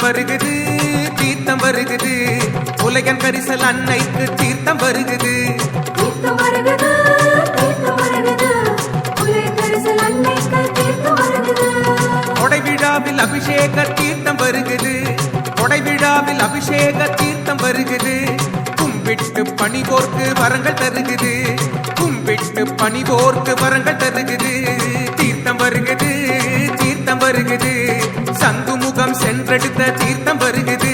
தீர்த்தம் வருகுது தீர்த்தம் வருகுது உலகன் கரிசல் அன்னைக்கு தீர்த்தம் வருகுது தீர்த்தம் வருகுது தீர்த்தம் வருகுது உலகன் கரிசல் அன்னைக்கு தீர்த்தம் வருகுது கொடை விழாவில் அபிஷேக தீர்த்தம் வருகுது கொடை விழாவில் அபிஷேக தீர்த்தம் வருகுது கும்பிட்டு பணிவோர்க்கு வரங்கள் தருகுது கும்பிட்டு பணிவோர்க்கு வரங்கள் தருகுது தீர்த்தம் வருகுது தீர்த்தம் வருகுது சங்குமுகம் சென்றெடுத்த தீர்த்தம் வருகுது